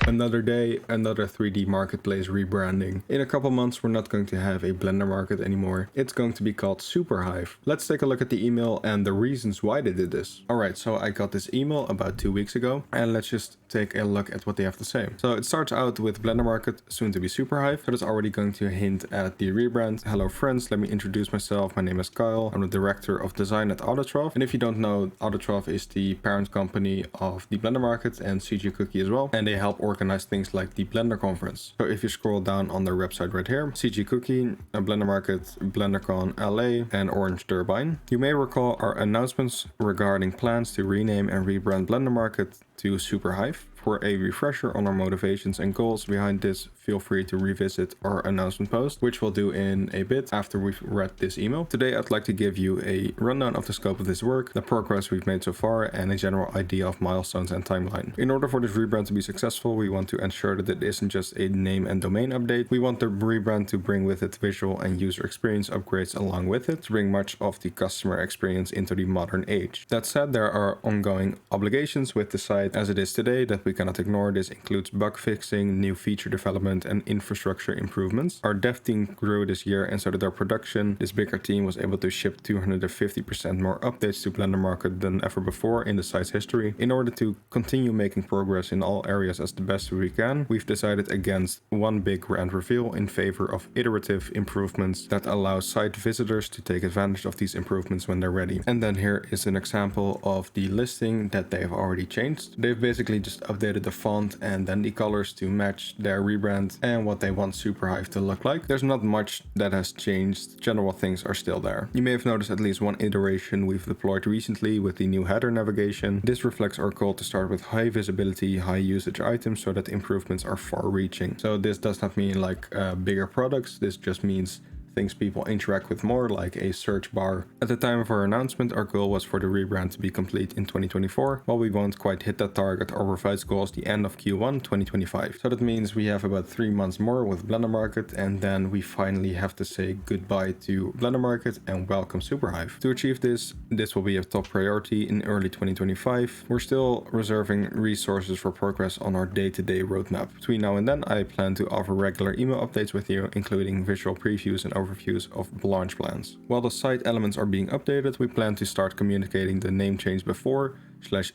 Another day, another 3D marketplace rebranding. In a couple months we're not going to have a Blendermarket anymore. It's going to be called Superhive. Let's take a look at the email and the reasons why they did this. Alright, so I got this email about 2 weeks ago and let's just take a look at what they have to say. So it starts out with Blendermarket, soon to be Superhive. So that's already going to hint at the rebrand. Hello friends, let me introduce myself. My name is Kyle. I'm the director of design at Autotrof. And if you don't know, Autotrof is the parent company of the Blendermarket and CG Cookie as well. And they help organize things like the Blender conference. So if you scroll down on their website right here, CG Cookie, Blendermarket, BlenderCon LA, and Orange Turbine. You may recall our announcements regarding plans to rename and rebrand Blendermarket to Superhive. For a refresher on our motivations and goals behind this, feel free to revisit our announcement post, which we'll do in a bit after we've read this email. Today, I'd like to give you a rundown of the scope of this work, the progress we've made so far, and a general idea of milestones and timeline. In order for this rebrand to be successful, we want to ensure that it isn't just a name and domain update. We want the rebrand to bring with it visual and user experience upgrades along with it, to bring much of the customer experience into the modern age. That said, there are ongoing obligations with the site as it is today that we cannot ignore. This includes bug fixing, new feature development, and infrastructure improvements. Our dev team grew this year, and so did our production. This bigger team was able to ship 250% more updates to Blendermarket than ever before in the site's history. In order to continue making progress in all areas as the best we can, we've decided against one big grand reveal in favor of iterative improvements that allow site visitors to take advantage of these improvements when they're ready. And then here is an example of the listing that they have already changed. They've basically just updated the font and then the colors to match their rebrand and what they want Superhive to look like. There's not much that has changed. General things are still there. You may have noticed at least one iteration we've deployed recently with the new header navigation. This reflects our goal to start with high visibility, high usage items so that improvements are far reaching. So this does not mean like bigger products. This just means things people interact with more, like a search bar. At the time of our announcement, our goal was for the rebrand to be complete in 2024. While we won't quite hit that target, our revised goal is the end of Q1 2025. So that means we have about 3 months more with Blendermarket, and then we finally have to say goodbye to Blendermarket and welcome Superhive. To achieve this will be a top priority in early 2025. We're still reserving resources for progress on our day-to-day roadmap. Between now and then, I plan to offer regular email updates with you, including visual previews and overviews of launch plans. While the site elements are being updated, we plan to start communicating the name change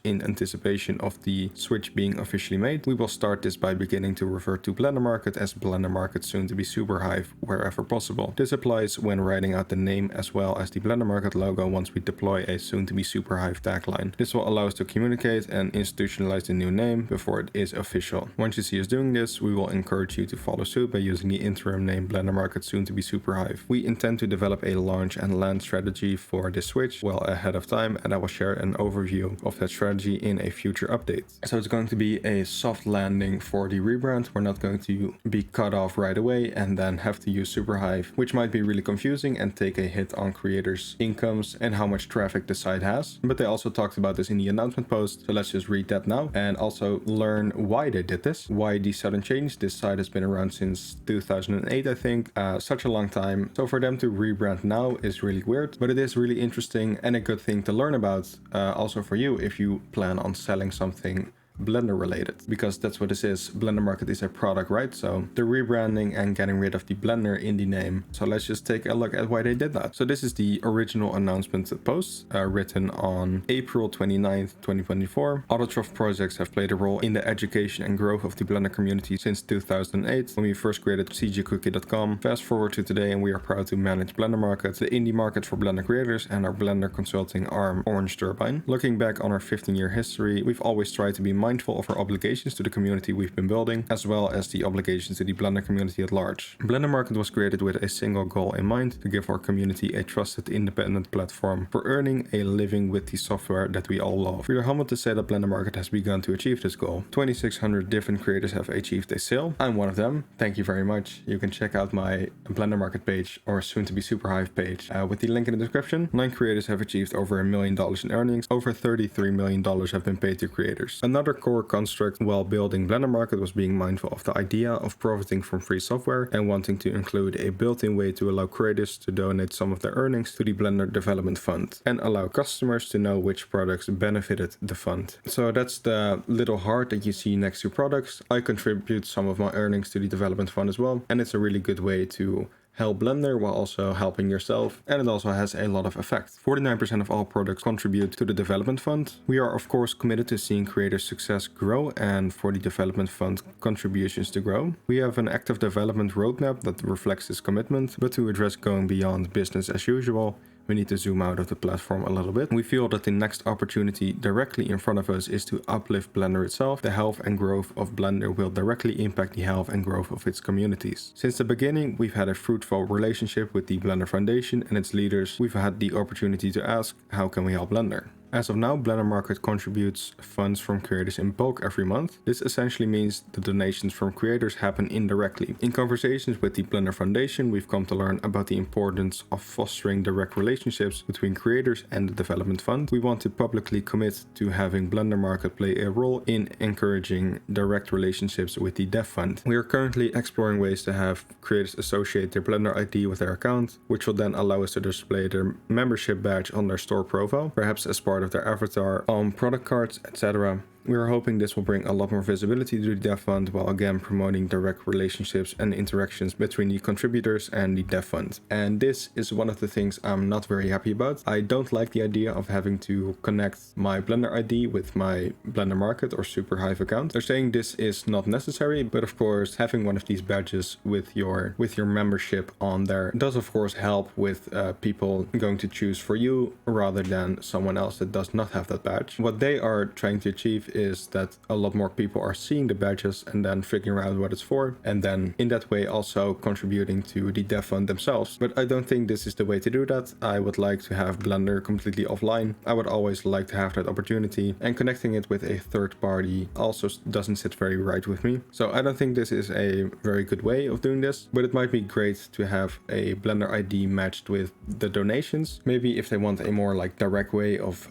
in anticipation of the switch being officially made. We will start this by beginning to refer to Blendermarket as Blendermarket, soon to be Superhive, wherever possible. This applies when writing out the name as well as the Blendermarket logo once we deploy a soon to be Superhive tagline. This will allow us to communicate and institutionalize the new name before it is official. Once you see us doing this, we will encourage you to follow suit by using the interim name Blendermarket, soon to be Superhive. We intend to develop a launch and land strategy for this switch well ahead of time, and I will share an overview of that strategy in a future update. So it's going to be a soft landing for the rebrand. We're not going to be cut off right away and then have to use Superhive, which might be really confusing and take a hit on creators' incomes and how much traffic the site has. But they also talked about this in the announcement post, so let's just read that now and also learn why they did this, why the sudden change. This site has been around since 2008, I think, such a long time. So for them to rebrand now is really weird, but it is really interesting and a good thing to learn about, also for you if you plan on selling something Blender related, because that's what this is. Blendermarket is a product, right? So the rebranding and getting rid of the Blender in the name. So let's just take a look at why they did that. So this is the original announcement post written on April 29th, 2024. Autotrof projects have played a role in the education and growth of the Blender community since 2008, when we first created cgcookie.com. Fast forward to today, and we are proud to manage Blendermarket, the indie market for Blender creators, and our Blender consulting arm, Orange Turbine. Looking back on our 15-year history, we've always tried to be mindful of our obligations to the community we've been building, as well as the obligations to the Blender community at large. Blendermarket was created with a single goal in mind: to give our community a trusted independent platform for earning a living with the software that we all love. We are humbled to say that Blendermarket has begun to achieve this goal. 2,600 different creators have achieved a sale. I'm one of them. Thank you very much. You can check out my Blendermarket page or soon to be Superhive page with the link in the description. 9 creators have achieved over $1 million in earnings. Over $33 million have been paid to creators. Another core construct while building Blendermarket was being mindful of the idea of profiting from free software and wanting to include a built-in way to allow creators to donate some of their earnings to the Blender Development Fund and allow customers to know which products benefited the fund. So that's the little heart that you see next to products. I contribute some of my earnings to the development fund as well, and it's a really good way to help Blender while also helping yourself, and it also has a lot of effect. 49% of all products contribute to the development fund. We are of course committed to seeing creators' success grow and for the development fund contributions to grow. We have an active development roadmap that reflects this commitment, but to address going beyond business as usual, we need to zoom out of the platform a little bit. We feel that the next opportunity directly in front of us is to uplift Blender itself. The health and growth of Blender will directly impact the health and growth of its communities. Since the beginning, we've had a fruitful relationship with the Blender Foundation and its leaders. We've had the opportunity to ask, how can we help Blender? As of now, Blendermarket contributes funds from creators in bulk every month. This essentially means the donations from creators happen indirectly. In conversations with the Blender Foundation, we've come to learn about the importance of fostering direct relationships between creators and the development fund. We want to publicly commit to having Blendermarket play a role in encouraging direct relationships with the dev fund. We are currently exploring ways to have creators associate their Blender ID with their account, which will then allow us to display their membership badge on their store profile, perhaps as part of their avatar on product cards, etc. We are hoping this will bring a lot more visibility to the dev fund while again promoting direct relationships and interactions between the contributors and the dev fund. And this is one of the things I'm not very happy about. I don't like the idea of having to connect my Blender ID with my Blendermarket or Superhive account. They're saying this is not necessary, but of course having one of these badges with your membership on there does of course help with people going to choose for you rather than someone else that does not have that badge. What they are trying to achieve is that a lot more people are seeing the badges and then figuring out what it's for, and then in that way also contributing to the dev fund themselves. But I don't think this is the way to do that. I would like to have Blender completely offline. I would always like to have that opportunity, and connecting it with a third party also doesn't sit very right with me. So I don't think this is a very good way of doing this, but it might be great to have a Blender ID matched with the donations. Maybe if they want a more like direct way of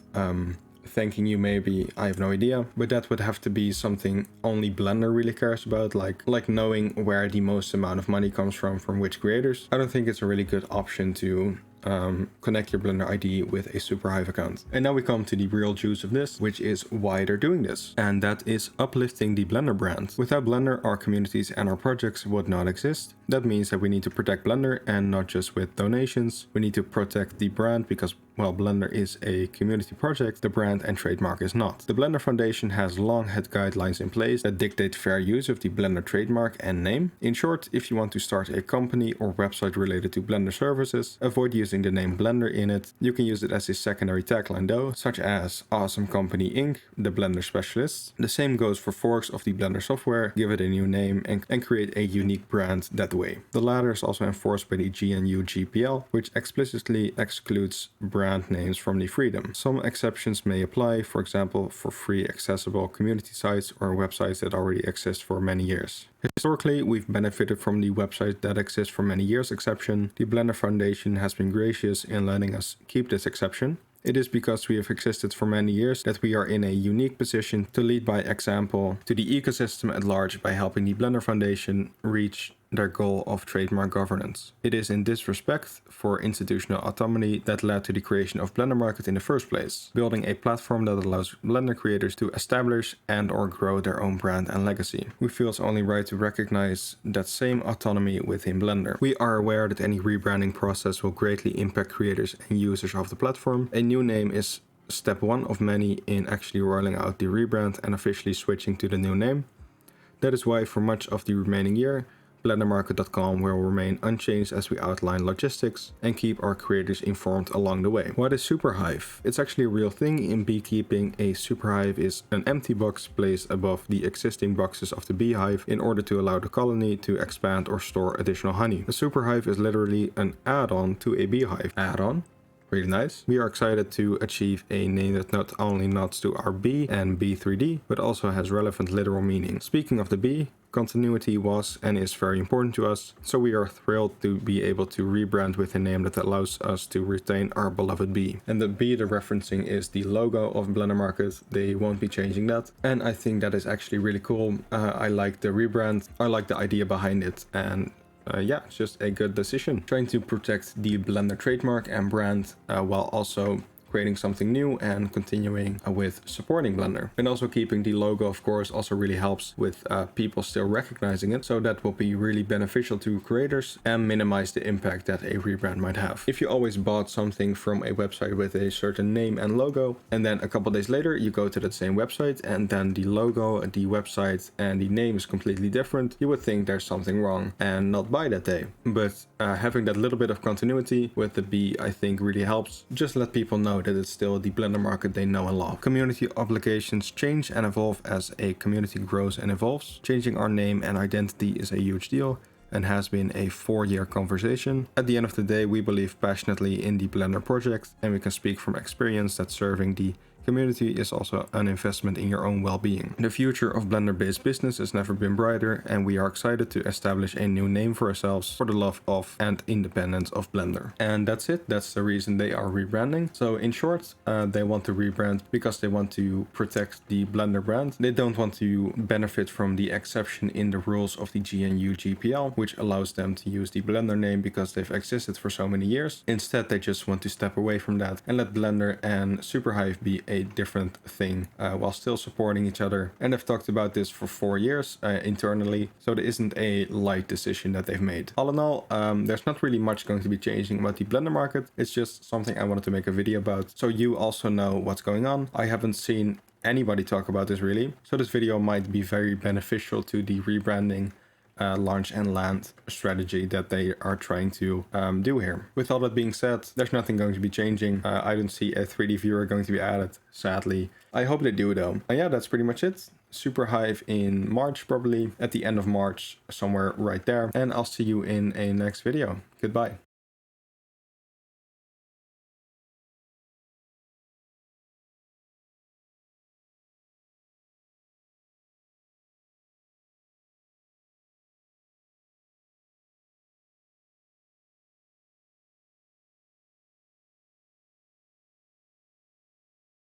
thanking you, maybe, I have no idea, but that would have to be something only Blender really cares about, like knowing where the most amount of money comes from which creators. I don't think it's a really good option to connect your Blender ID with a Superhive account. And now we come to the real juice of this, which is why they're doing this, and that is uplifting the Blender brand. Without Blender, our communities and our projects would not exist. That means that we need to protect Blender, and not just with donations. We need to protect the brand because, well, Blender is a community project, the brand and trademark is not. The Blender Foundation has long had guidelines in place that dictate fair use of the Blender trademark and name. In short, if you want to start a company or website related to Blender services, avoid using the name Blender in it. You can use it as a secondary tagline though, such as Awesome Company Inc., the Blender Specialists. The same goes for forks of the Blender software. Give it a new name and create a unique brand that way. The latter is also enforced by the GNU GPL, which explicitly excludes brand names from the freedom. Some exceptions may apply, for example, for free accessible community sites or websites that already exist for many years. Historically, we've benefited from the website that exists for many years exception. The Blender Foundation has been gracious in letting us keep this exception. It is because we have existed for many years that we are in a unique position to lead by example to the ecosystem at large by helping the Blender Foundation reach their goal of trademark governance. It is in this respect for institutional autonomy that led to the creation of Blendermarket in the first place, building a platform that allows Blender creators to establish and or grow their own brand and legacy. We feel it's only right to recognize that same autonomy within Blender. We are aware that any rebranding process will greatly impact creators and users of the platform. A new name is step one of many in actually rolling out the rebrand and officially switching to the new name. That is why for much of the remaining year, Blendermarket.com will remain unchanged as we outline logistics and keep our creators informed along the way. What is Superhive? It's actually a real thing in beekeeping. A superhive is an empty box placed above the existing boxes of the beehive in order to allow the colony to expand or store additional honey. A superhive is literally an add-on to a beehive. Add-on? Really nice. We are excited to achieve a name that not only nods to our B and B3D, but also has relevant literal meaning. Speaking of the B, continuity was and is very important to us, so we are thrilled to be able to rebrand with a name that allows us to retain our beloved B. And the B they're referencing is the logo of Blendermarket. They won't be changing that, and I think that is actually really cool. I like the rebrand, I like the idea behind it, and yeah, it's just a good decision. Trying to protect the Blender trademark and brand while also creating something new and continuing with supporting Blender. And also keeping the logo, of course, also really helps with people still recognizing it. So that will be really beneficial to creators and minimize the impact that a rebrand might have. If you always bought something from a website with a certain name and logo, and then a couple days later you go to that same website and then the logo, the website and the name is completely different, you would think there's something wrong and not buy that day. But having that little bit of continuity with the B, I think really helps. Just let people know that it's still the Blendermarket they know and love. Community obligations change and evolve as a community grows and evolves. Changing our name and identity is a huge deal and has been a 4-year conversation. At the end of the day, we believe passionately in the Blender project, and we can speak from experience that serving the community is also an investment in your own well-being. The future of Blender-based business has never been brighter, and we are excited to establish a new name for ourselves for the love of and independence of Blender. And that's it. That's the reason they are rebranding. So in short, they want to rebrand because they want to protect the Blender brand. They don't want to benefit from the exception in the rules of the GNU GPL, which allows them to use the Blender name because they've existed for so many years. Instead, they just want to step away from that and let Blender and Superhive be a different thing while still supporting each other. And they've talked about this for 4 years internally, so there isn't a light decision that they've made. All in all, there's not really much going to be changing about the Blender market. It's just something I wanted to make a video about, so you also know what's going on. I haven't seen anybody talk about this really, so this video might be very beneficial to the rebranding launch and land strategy that they are trying to do here. With all that being said, there's nothing going to be changing. I don't see a 3D viewer going to be added, sadly. I hope they do though. Yeah, that's pretty much it. Superhive in March, probably at the end of March, somewhere right there. And I'll see you in a next video. Goodbye.